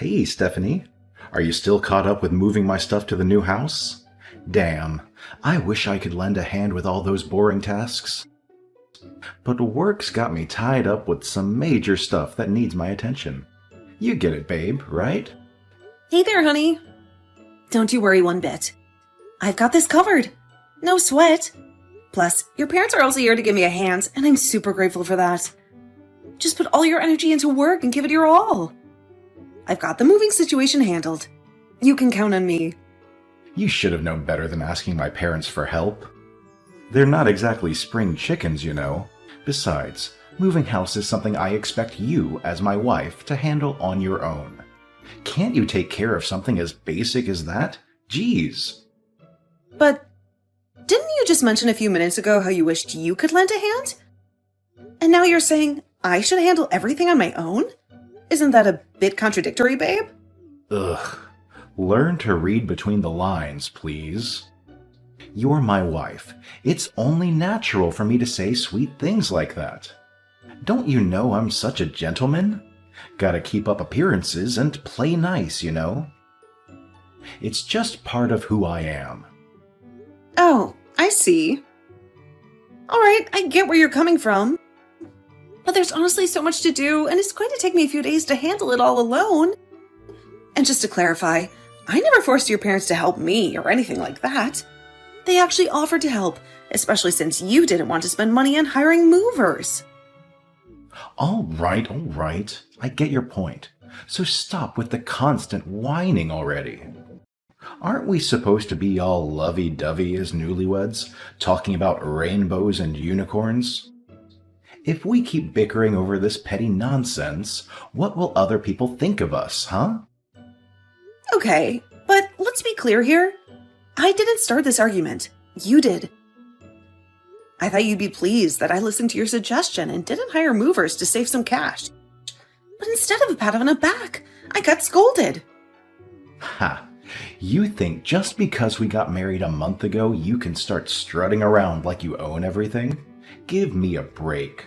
Hey, Stephanie. Are you still caught up with moving my stuff to the new house? Damn, I wish I could lend a hand with all those boring tasks. But work's got me tied up with some major stuff that needs my attention. You get it, babe, right? Hey there, honey. Don't you worry one bit. I've got this covered. No sweat. Plus, your parents are also here to give me a hand, and I'm super grateful for that. Just put all your energy into work and give it your all. I've got the moving situation handled. You can count on me. You should have known better than asking my parents for help. They're not exactly spring chickens, you know. Besides, moving house is something I expect you, as my wife, to handle on your own. Can't you take care of something as basic as that? Jeez. But didn't you just mention a few minutes ago how you wished you could lend a hand? And now you're saying I should handle everything on my own? Isn't that a bit contradictory, babe? Ugh. Learn to read between the lines, please. You're my wife. It's only natural for me to say sweet things like that. Don't you know I'm such a gentleman? Gotta keep up appearances and play nice, you know? It's just part of who I am. Oh, I see. Alright, I get where you're coming from. But there's honestly so much to do, and it's going to take me a few days to handle it all alone. And just to clarify, I never forced your parents to help me or anything like that. They actually offered to help, especially since you didn't want to spend money on hiring movers. All right. I get your point. So stop with the constant whining already. Aren't we supposed to be all lovey-dovey as newlyweds, talking about rainbows and unicorns? If we keep bickering over this petty nonsense, what will other people think of us, huh? Okay, but let's be clear here. I didn't start this argument. You did. I thought you'd be pleased that I listened to your suggestion and didn't hire movers to save some cash. But instead of a pat on the back, I got scolded. Ha! You think just because we got married a month ago, you can start strutting around like you own everything? Give me a break.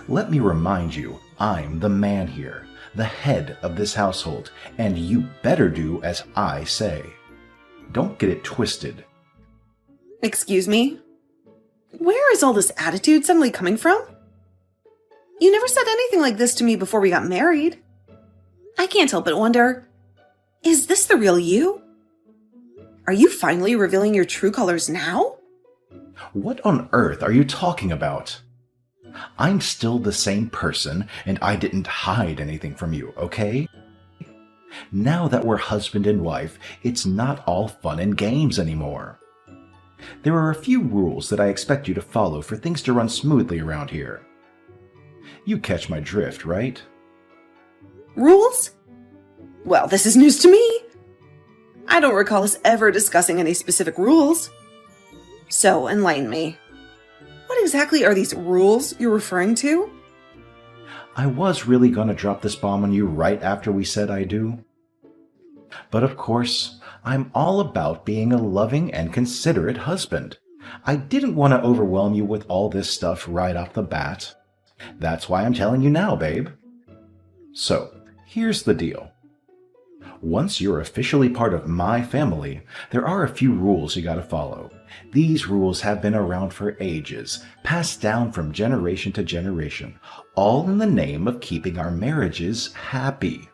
Let me remind you, I'm the man here, the head of this household, and you better do as I say. Don't get it twisted. Excuse me? Where is all this attitude suddenly coming from? You never said anything like this to me before we got married. I can't help but wonder, is this the real you? Are you finally revealing your true colors now? What on earth are you talking about? I'm still the same person, and I didn't hide anything from you, okay? Now that we're husband and wife, it's not all fun and games anymore. There are a few rules that I expect you to follow for things to run smoothly around here. You catch my drift, right? Rules? Well, this is news to me. I don't recall us ever discussing any specific rules. So, enlighten me. What exactly are these rules you're referring to? I was really gonna drop this bomb on you right after we said I do. But of course, I'm all about being a loving and considerate husband. I didn't want to overwhelm you with all this stuff right off the bat. That's why I'm telling you now, babe. So, here's the deal. Once you're officially part of my family, there are a few rules you gotta follow. These rules have been around for ages, passed down from generation to generation, all in the name of keeping our marriages happy.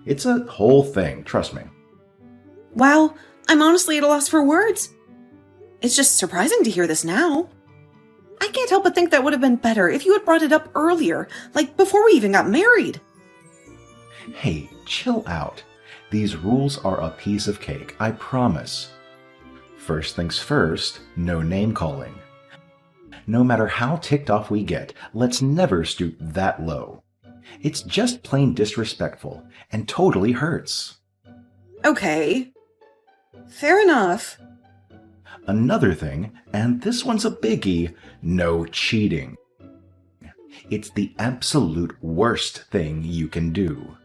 It's a whole thing, trust me. Wow, I'm honestly at a loss for words. It's just surprising to hear this now. I can't help but think that would have been better if you had brought it up earlier, like before we even got married. Hey, chill out. These rules are a piece of cake, I promise. First things first, no name calling. No matter how ticked off we get, let's never stoop that low. It's just plain disrespectful and totally hurts. Okay. Fair enough. Another thing, and this one's a biggie, no cheating. It's the absolute worst thing you can do.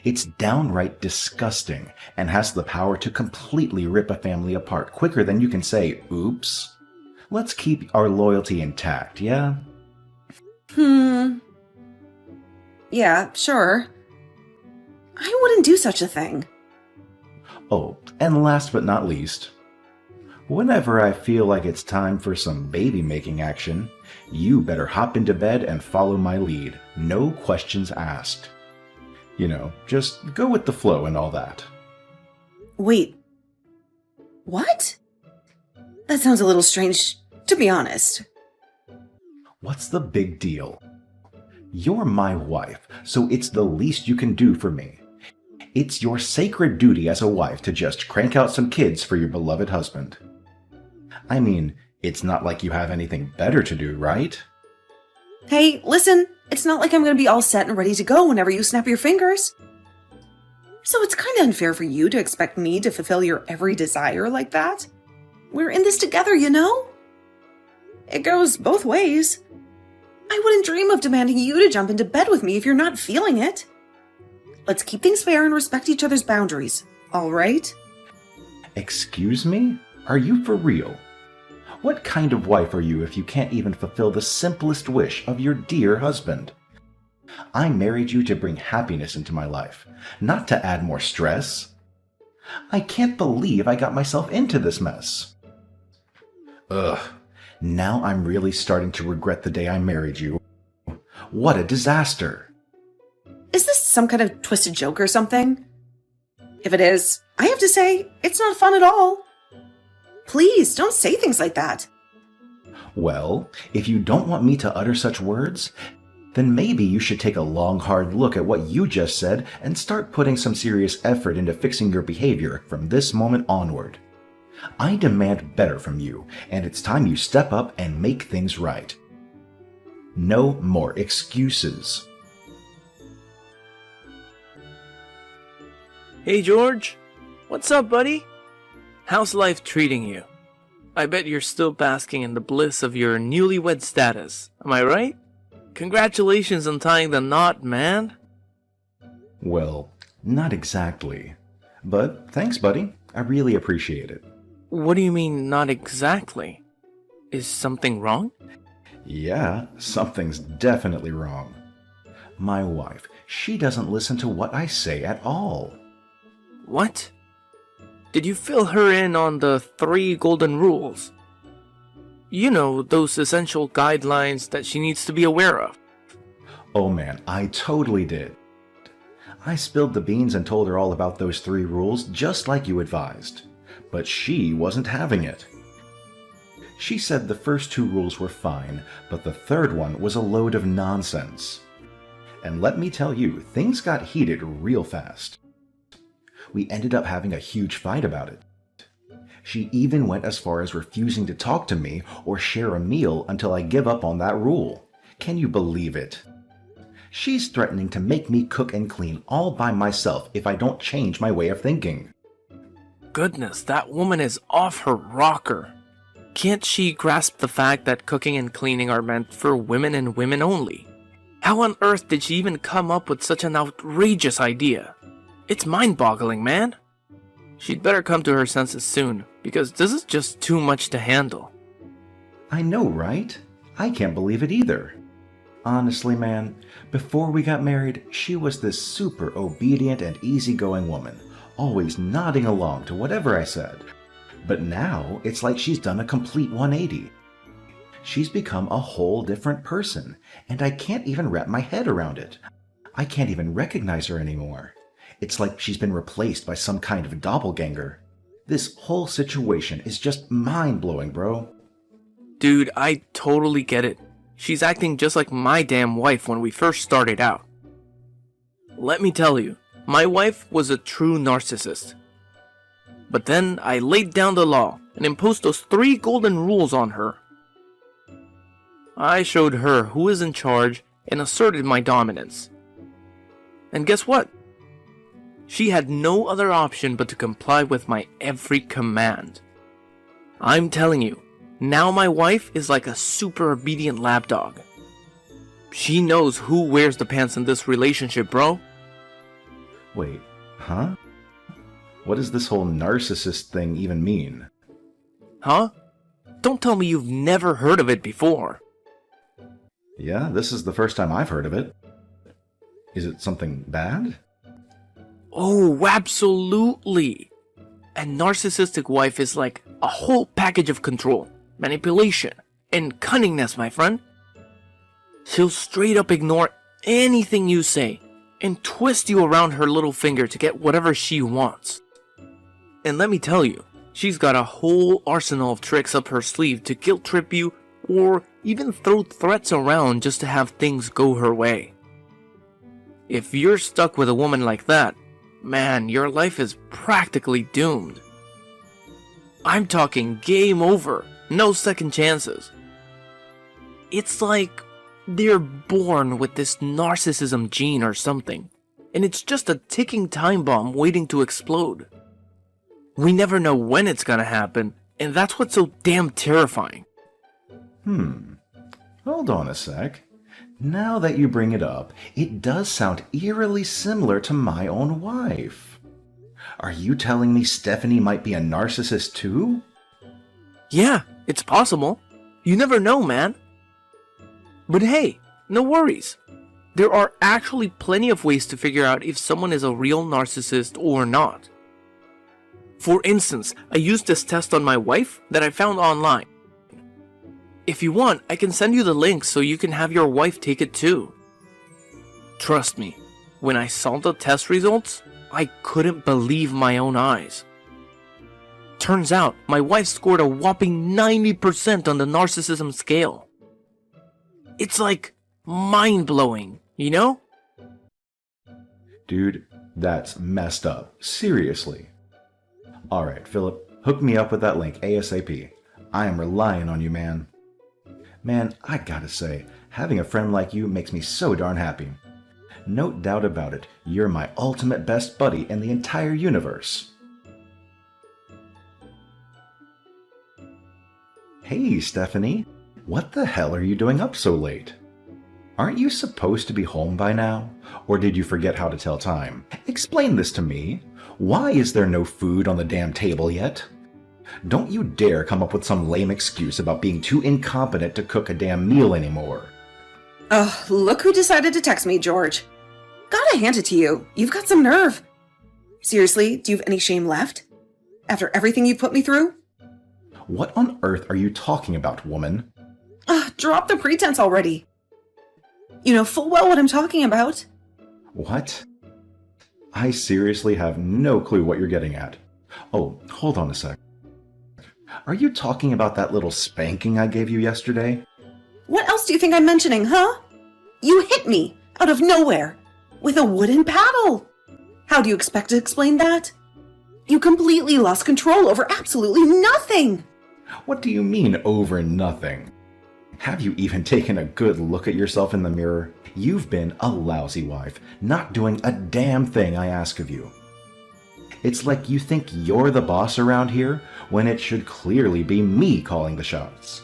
It's downright disgusting and has the power to completely rip a family apart quicker than you can say, oops. Let's keep our loyalty intact, yeah? Yeah, sure. I wouldn't do such a thing. Oh, and last but not least, whenever I feel like it's time for some baby-making action, you better hop into bed and follow my lead. No questions asked. You know, just go with the flow and all that. Wait. What? That sounds a little strange, to be honest. What's the big deal? You're my wife, so it's the least you can do for me. It's your sacred duty as a wife to just crank out some kids for your beloved husband. I mean, it's not like you have anything better to do, right? Hey, listen, it's not like I'm going to be all set and ready to go whenever you snap your fingers. So it's kind of unfair for you to expect me to fulfill your every desire like that. We're in this together, you know? It goes both ways. I wouldn't dream of demanding you to jump into bed with me if you're not feeling it. Let's keep things fair and respect each other's boundaries, all right? Excuse me? Are you for real? What kind of wife are you if you can't even fulfill the simplest wish of your dear husband? I married you to bring happiness into my life, not to add more stress. I can't believe I got myself into this mess. Ugh, now I'm really starting to regret the day I married you. What a disaster! Is this some kind of twisted joke or something? If it is, I have to say, it's not fun at all. Please, don't say things like that. Well, if you don't want me to utter such words, then maybe you should take a long, hard look at what you just said and start putting some serious effort into fixing your behavior from this moment onward. I demand better from you, and it's time you step up and make things right. No more excuses. Hey George, what's up, buddy? How's life treating you? I bet you're still basking in the bliss of your newlywed status, am I right? Congratulations on tying the knot, man. Well, not exactly. But thanks, buddy. I really appreciate it. What do you mean, not exactly? Is something wrong? Yeah, something's definitely wrong. My wife, she doesn't listen to what I say at all. What? Did you fill her in on the 3 golden rules? You know, those essential guidelines that she needs to be aware of. Oh man, I totally did. I spilled the beans and told her all about those 3 rules just like you advised. But she wasn't having it. She said the first 2 rules were fine, but the 3rd one was a load of nonsense. And let me tell you, things got heated real fast. We ended up having a huge fight about it. She even went as far as refusing to talk to me or share a meal until I give up on that rule. Can you believe it? She's threatening to make me cook and clean all by myself if I don't change my way of thinking. Goodness, that woman is off her rocker. Can't she grasp the fact that cooking and cleaning are meant for women and women only? How on earth did she even come up with such an outrageous idea? It's mind-boggling, man. She'd better come to her senses soon, because this is just too much to handle. I know, right? I can't believe it either. Honestly, man, before we got married, she was this super obedient and easygoing woman, always nodding along to whatever I said. But now, it's like she's done a complete 180. She's become a whole different person, and I can't even wrap my head around it. I can't even recognize her anymore. It's like she's been replaced by some kind of doppelganger. This whole situation is just mind-blowing, bro. Dude, I totally get it. She's acting just like my damn wife when we first started out. Let me tell you, my wife was a true narcissist. But then I laid down the law and imposed those 3 golden rules on her. I showed her who is in charge and asserted my dominance. And guess what? She had no other option but to comply with my every command. I'm telling you, now my wife is like a super obedient lapdog. She knows who wears the pants in this relationship, bro. Wait, huh? What does this whole narcissist thing even mean? Huh? Don't tell me you've never heard of it before. Yeah, this is the first time I've heard of it. Is it something bad? Oh, absolutely. A narcissistic wife is like a whole package of control, manipulation, and cunningness, my friend. She'll straight up ignore anything you say and twist you around her little finger to get whatever she wants. And let me tell you, she's got a whole arsenal of tricks up her sleeve to guilt trip you or even throw threats around just to have things go her way. If you're stuck with a woman like that, man, your life is practically doomed. I'm talking game over, no second chances. It's like they're born with this narcissism gene or something, and it's just a ticking time bomb waiting to explode. We never know when it's gonna happen, and that's what's so damn terrifying. Hold on a sec. Now that you bring it up, it does sound eerily similar to my own wife. Are you telling me Stephanie might be a narcissist too? Yeah, it's possible. You never know, man. But hey, no worries. There are actually plenty of ways to figure out if someone is a real narcissist or not. For instance, I used this test on my wife that I found online. If you want, I can send you the link so you can have your wife take it too. Trust me, when I saw the test results, I couldn't believe my own eyes. Turns out, my wife scored a whopping 90% on the narcissism scale. It's like mind-blowing, you know? Dude, that's messed up. Seriously. Alright, Philip, hook me up with that link ASAP. I am relying on you, man. Man, I gotta say, having a friend like you makes me so darn happy. No doubt about it, you're my ultimate best buddy in the entire universe. Hey, Stephanie. What the hell are you doing up so late? Aren't you supposed to be home by now? Or did you forget how to tell time? Explain this to me. Why is there no food on the damn table yet? Don't you dare come up with some lame excuse about being too incompetent to cook a damn meal anymore. Ugh, look who decided to text me, George. Gotta hand it to you. You've got some nerve. Seriously, do you have any shame left? After everything you put me through? What on earth are you talking about, woman? Drop the pretense already. You know full well what I'm talking about. What? I seriously have no clue what you're getting at. Oh, hold on a sec. Are you talking about that little spanking I gave you yesterday? What else do you think I'm mentioning, huh? You hit me, out of nowhere, with a wooden paddle. How do you expect to explain that? You completely lost control over absolutely nothing. What do you mean, over nothing? Have you even taken a good look at yourself in the mirror? You've been a lousy wife, not doing a damn thing I ask of you. It's like you think you're the boss around here, when it should clearly be me calling the shots.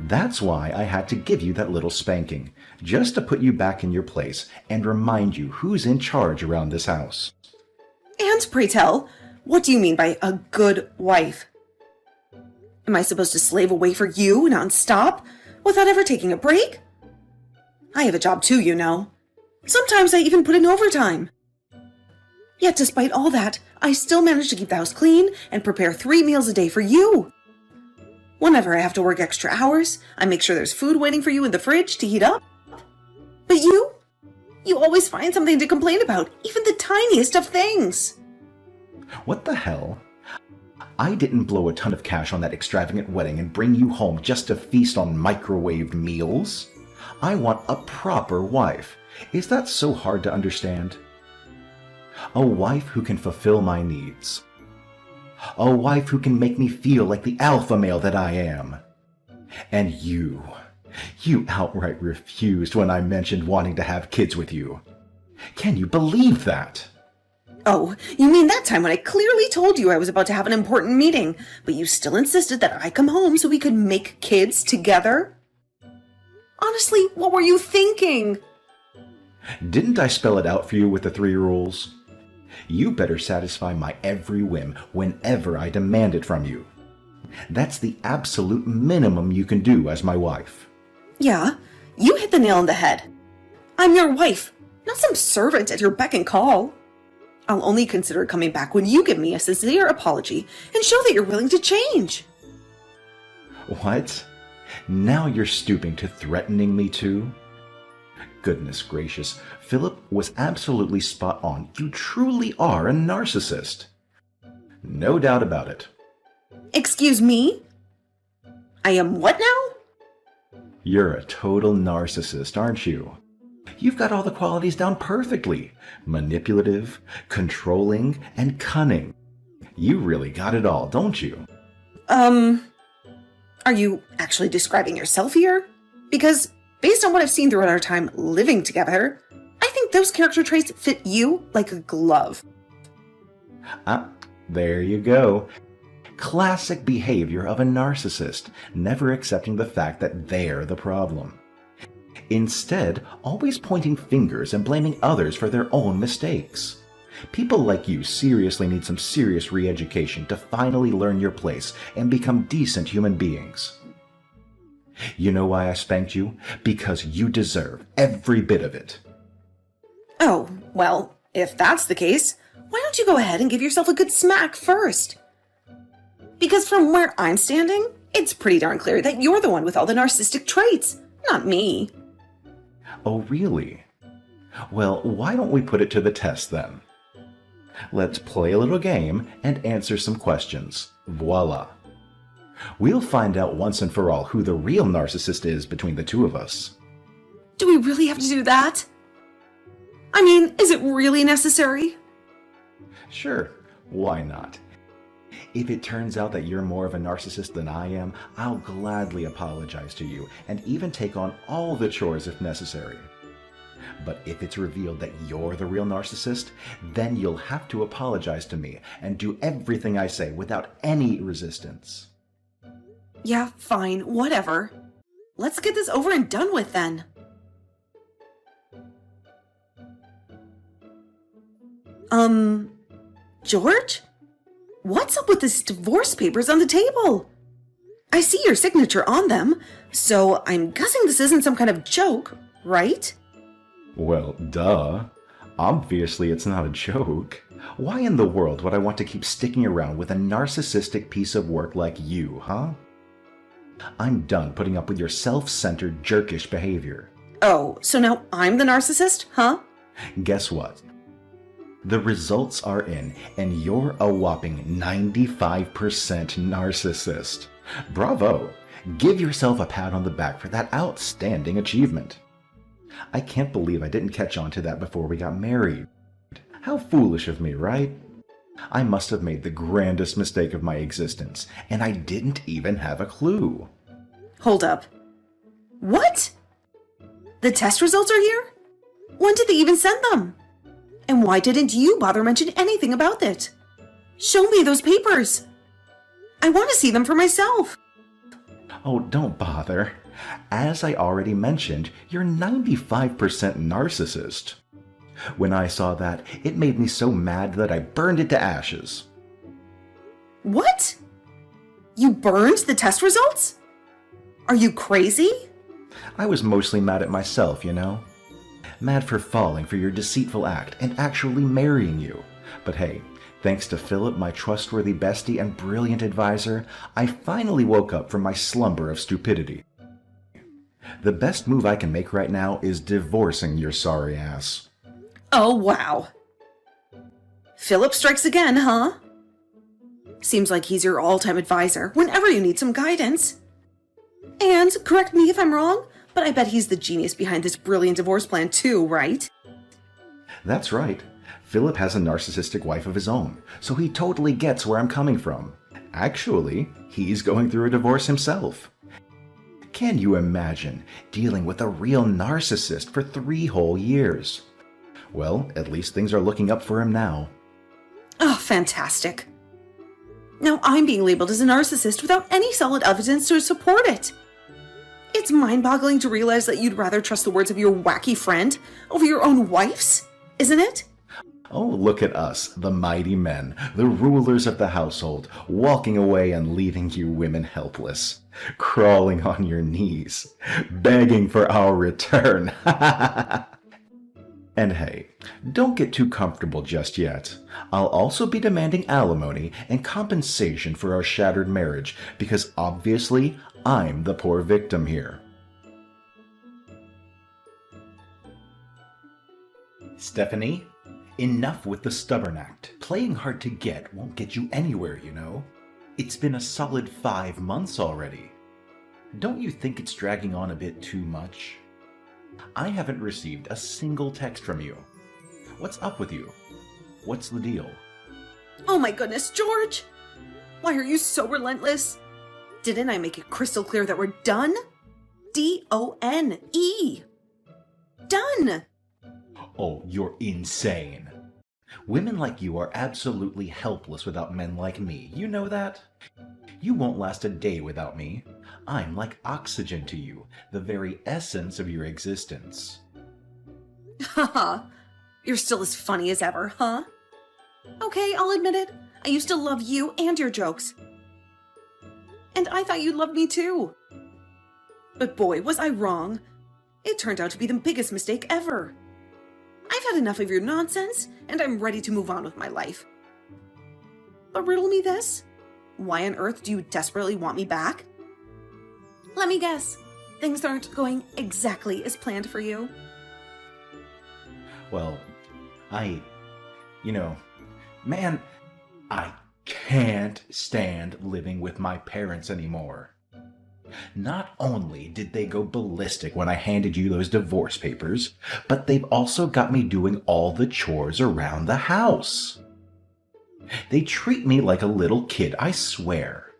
That's why I had to give you that little spanking, just to put you back in your place and remind you who's in charge around this house. And pray tell, what do you mean by a good wife? Am I supposed to slave away for you nonstop, without ever taking a break? I have a job too, you know. Sometimes I even put in overtime. Yet despite all that, I still manage to keep the house clean and prepare 3 meals a day for you. Whenever I have to work extra hours, I make sure there's food waiting for you in the fridge to heat up. But you always find something to complain about, even the tiniest of things. What the hell? I didn't blow a ton of cash on that extravagant wedding and bring you home just to feast on microwaved meals. I want a proper wife. Is that so hard to understand? A wife who can fulfill my needs. A wife who can make me feel like the alpha male that I am. And you outright refused when I mentioned wanting to have kids with you. Can you believe that? Oh, you mean that time when I clearly told you I was about to have an important meeting, but you still insisted that I come home so we could make kids together? Honestly, what were you thinking? Didn't I spell it out for you with the 3 rules? You better satisfy my every whim whenever I demand it from you. That's the absolute minimum you can do as my wife. Yeah, you hit the nail on the head. I'm your wife, not some servant at your beck and call. I'll only consider coming back when you give me a sincere apology and show that you're willing to change. What? Now you're stooping to threatening me too? Goodness gracious, Philip was absolutely spot on. You truly are a narcissist. No doubt about it. Excuse me? I am what now? You're a total narcissist, aren't you? You've got all the qualities down perfectly. Manipulative, controlling, and cunning. You really got it all, don't you? Are you actually describing yourself here? Because based on what I've seen throughout our time living together, I think those character traits fit you like a glove. There you go. Classic behavior of a narcissist, never accepting the fact that they're the problem. Instead, always pointing fingers and blaming others for their own mistakes. People like you seriously need some serious re-education to finally learn your place and become decent human beings. You know why I spanked you? Because you deserve every bit of it. Oh, well, if that's the case, why don't you go ahead and give yourself a good smack first? Because from where I'm standing, it's pretty darn clear that you're the one with all the narcissistic traits, not me. Oh, really? Well, why don't we put it to the test then? Let's play a little game and answer some questions. Voila. We'll find out once and for all who the real narcissist is between the two of us. Do we really have to do that? I mean, is it really necessary? Sure, why not? If it turns out that you're more of a narcissist than I am, I'll gladly apologize to you and even take on all the chores if necessary. But if it's revealed that you're the real narcissist, then you'll have to apologize to me and do everything I say without any resistance. Yeah, fine, whatever. Let's get this over and done with then. George? What's up with these divorce papers on the table? I see your signature on them, so I'm guessing this isn't some kind of joke, right? Well, duh. Obviously it's not a joke. Why in the world would I want to keep sticking around with a narcissistic piece of work like you, huh? I'm done putting up with your self-centered, jerkish behavior. Oh, so now I'm the narcissist, huh? Guess what? The results are in, and you're a whopping 95% narcissist. Bravo! Give yourself a pat on the back for that outstanding achievement. I can't believe I didn't catch on to that before we got married. How foolish of me, right? I must have made the grandest mistake of my existence, and I didn't even have a clue. Hold up. What? The test results are here? When did they even send them? And why didn't you bother mention anything about it? Show me those papers. I want to see them for myself. Oh, don't bother. As I already mentioned, you're 95% narcissist. When I saw that, it made me so mad that I burned it to ashes. What? You burned the test results? Are you crazy? I was mostly mad at myself, you know? Mad for falling for your deceitful act and actually marrying you. But hey, thanks to Philip, my trustworthy bestie and brilliant advisor, I finally woke up from my slumber of stupidity. The best move I can make right now is divorcing your sorry ass. Oh, wow. Philip strikes again, huh? Seems like he's your all-time advisor whenever you need some guidance. And, correct me if I'm wrong, but I bet he's the genius behind this brilliant divorce plan too, right? That's right. Philip has a narcissistic wife of his own, so he totally gets where I'm coming from. Actually, he's going through a divorce himself. Can you imagine dealing with a real narcissist for 3 whole years? Well, at least things are looking up for him now. Oh, fantastic. Now I'm being labeled as a narcissist without any solid evidence to support it. It's mind-boggling to realize that you'd rather trust the words of your wacky friend over your own wife's, isn't it? Oh, look at us, the mighty men, the rulers of the household, walking away and leaving you women helpless, crawling on your knees, begging for our return. And hey, Don't get too comfortable just yet. I'll also be demanding alimony and compensation for our shattered marriage, because obviously I'm the poor victim here. Stephanie, enough with the stubborn act. Playing hard to get won't get you anywhere, you know. It's been a solid 5 months already. Don't you think it's dragging on a bit too much? I haven't received a single text from you. What's up with you? What's the deal? Oh my goodness, George! Why are you so relentless? Didn't I make it crystal clear that we're done? D-O-N-E. Done! Oh, you're insane. Women like you are absolutely helpless without men like me. You know that? You won't last a day without me. I'm like oxygen to you, the very essence of your existence. Haha. You're still as funny as ever, huh? Okay, I'll admit it. I used to love you and your jokes. And I thought you loved me too. But boy, was I wrong. It turned out to be the biggest mistake ever. I've had enough of your nonsense, and I'm ready to move on with my life. But riddle me this. Why on earth do you desperately want me back? Let me guess. Things aren't going exactly as planned for you. Well, man, I can't stand living with my parents anymore. Not only did they go ballistic when I handed you those divorce papers, but they've also got me doing all the chores around the house. They treat me like a little kid, I swear.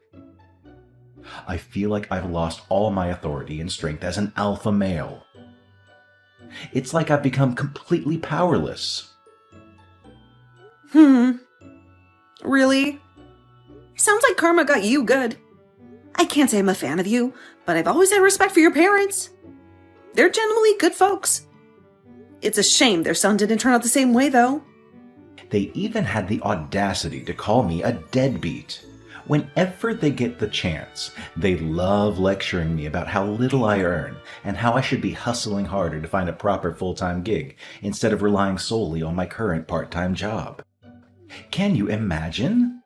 I feel like I've lost all my authority and strength as an alpha male. It's like I've become completely powerless. Really? Sounds like karma got you good. I can't say I'm a fan of you, but I've always had respect for your parents. They're generally good folks. It's a shame their son didn't turn out the same way, though. They even had the audacity to call me a deadbeat. Whenever they get the chance, they love lecturing me about how little I earn and how I should be hustling harder to find a proper full-time gig instead of relying solely on my current part-time job. Can you imagine?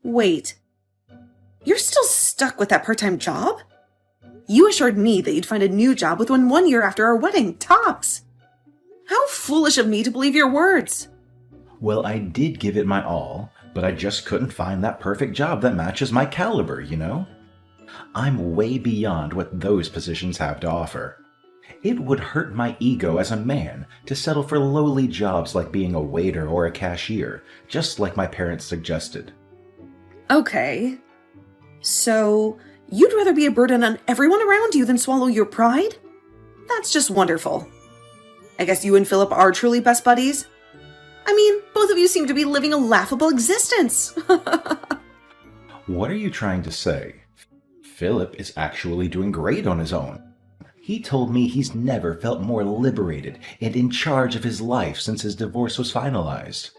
Wait. You're still stuck with that part-time job? You assured me that you'd find a new job within 1 year after our wedding, tops. How foolish of me to believe your words. Well, I did give it my all, but I just couldn't find that perfect job that matches my caliber, you know? I'm way beyond what those positions have to offer. It would hurt my ego as a man to settle for lowly jobs like being a waiter or a cashier, just like my parents suggested. Okay. So, you'd rather be a burden on everyone around you than swallow your pride? That's just wonderful. I guess you and Philip are truly best buddies? I mean, both of you seem to be living a laughable existence. What are you trying to say? Philip is actually doing great on his own. He told me he's never felt more liberated and in charge of his life since his divorce was finalized.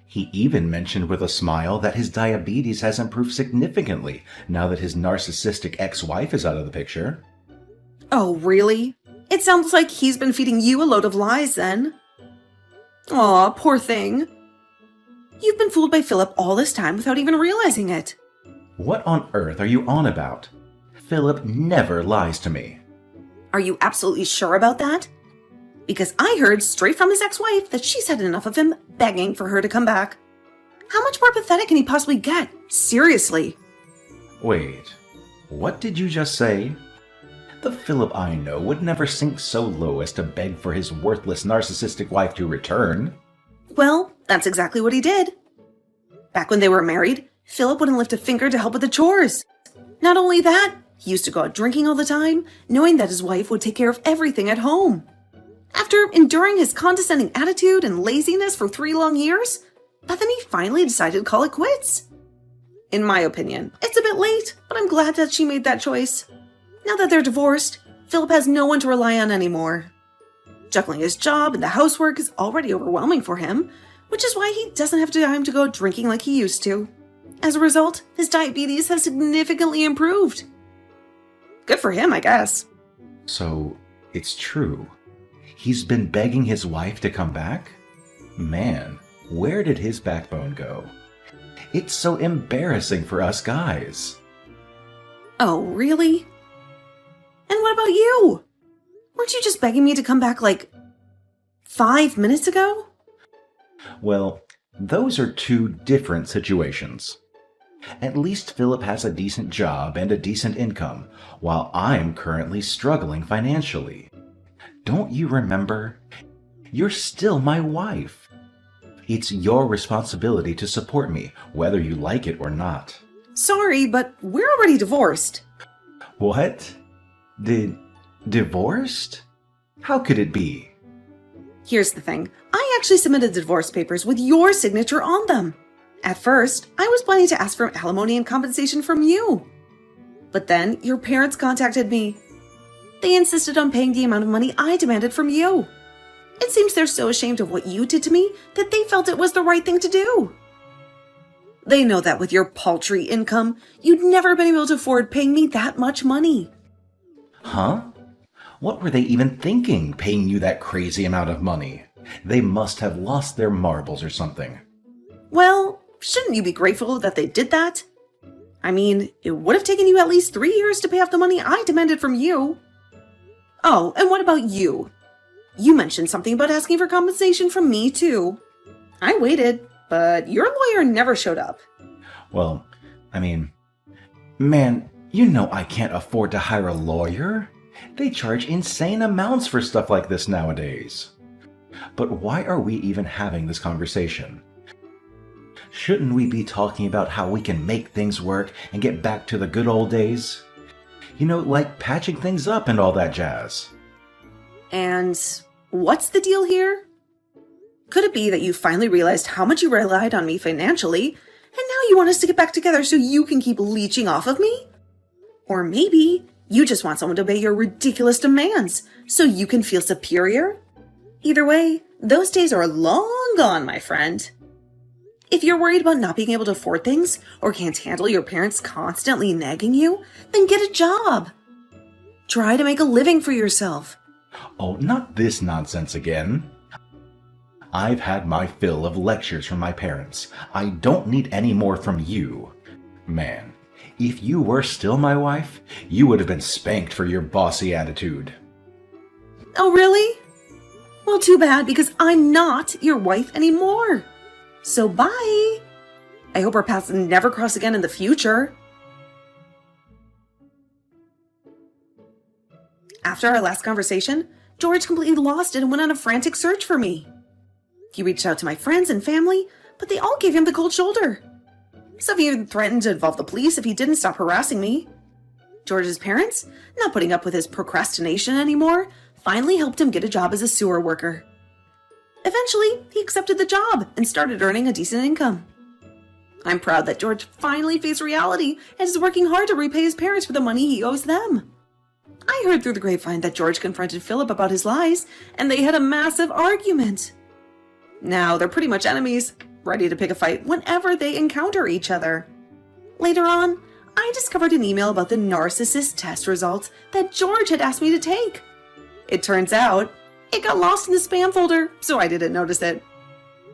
He even mentioned with a smile that his diabetes has improved significantly now that his narcissistic ex-wife is out of the picture. Oh, really? It sounds like he's been feeding you a load of lies then. Aw, poor thing. You've been fooled by Philip all this time without even realizing it. What on earth are you on about? Philip never lies to me. Are you absolutely sure about that? Because I heard straight from his ex-wife that she's had enough of him begging for her to come back. How much more pathetic can he possibly get? Seriously. Wait, what did you just say? The Philip I know would never sink so low as to beg for his worthless narcissistic wife to return. Well, that's exactly what he did. Back when they were married, Philip wouldn't lift a finger to help with the chores. Not only that, he used to go out drinking all the time, knowing that his wife would take care of everything at home. After enduring his condescending attitude and laziness for 3 long years, Bethany finally decided to call it quits. In my opinion, it's a bit late, but I'm glad that she made that choice. Now that they're divorced, Philip has no one to rely on anymore. Juggling his job and the housework is already overwhelming for him, which is why he doesn't have time to go drinking like he used to. As a result, his diabetes has significantly improved. Good for him, I guess. So, it's true. He's been begging his wife to come back? Man, where did his backbone go? It's so embarrassing for us guys. Oh, really? And what about you? Weren't you just begging me to come back like 5 minutes ago? Well, those are two different situations. At least Philip has a decent job and a decent income, while I'm currently struggling financially. Don't you remember? You're still my wife. It's your responsibility to support me, whether you like it or not. Sorry, but we're already divorced. What? Divorced? How could it be? Here's the thing. I actually submitted the divorce papers with your signature on them. At first, I was planning to ask for alimony and compensation from you. But then your parents contacted me. They insisted on paying the amount of money I demanded from you. It seems they're so ashamed of what you did to me that they felt it was the right thing to do. They know that with your paltry income, you'd never been able to afford paying me that much money. Huh? What were they even thinking, paying you that crazy amount of money? They must have lost their marbles or something. Well, shouldn't you be grateful that they did that? I mean, it would have taken you at least 3 years to pay off the money I demanded from you. Oh, and what about you? You mentioned something about asking for compensation from me, too. I waited, but your lawyer never showed up. Well, I mean, man, you know I can't afford to hire a lawyer. They charge insane amounts for stuff like this nowadays. But why are we even having this conversation? Shouldn't we be talking about how we can make things work and get back to the good old days? You know, like patching things up and all that jazz. And what's the deal here? Could it be that you finally realized how much you relied on me financially, and now you want us to get back together so you can keep leeching off of me? Or maybe you just want someone to obey your ridiculous demands so you can feel superior? Either way, those days are long gone, my friend. If you're worried about not being able to afford things or can't handle your parents constantly nagging you, then get a job. Try to make a living for yourself. Oh, not this nonsense again. I've had my fill of lectures from my parents. I don't need any more from you. Man, if you were still my wife, you would have been spanked for your bossy attitude. Oh, really? Well, too bad, because I'm not your wife anymore. So bye. I hope our paths never cross again in the future. After our last conversation, George completely lost it and went on a frantic search for me. He reached out to my friends and family, but they all gave him the cold shoulder. Some even threatened to involve the police if he didn't stop harassing me. George's parents, not putting up with his procrastination anymore, finally helped him get a job as a sewer worker. Eventually, he accepted the job and started earning a decent income. I'm proud that George finally faced reality and is working hard to repay his parents for the money he owes them. I heard through the grapevine that George confronted Philip about his lies, and they had a massive argument. Now they're pretty much enemies, ready to pick a fight whenever they encounter each other. Later on, I discovered an email about the narcissist test results that George had asked me to take. It turns out, it got lost in the spam folder, so I didn't notice it.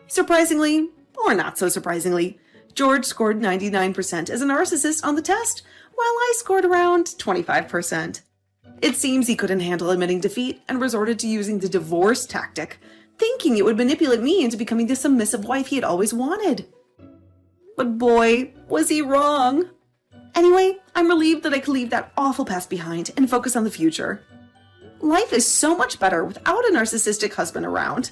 Surprisingly, or not so surprisingly, George scored 99% as a narcissist on the test, while I scored around 25%. It seems he couldn't handle admitting defeat and resorted to using the divorce tactic, thinking it would manipulate me into becoming the submissive wife he had always wanted. But boy, was he wrong. Anyway, I'm relieved that I could leave that awful past behind and focus on the future. Life is so much better without a narcissistic husband around.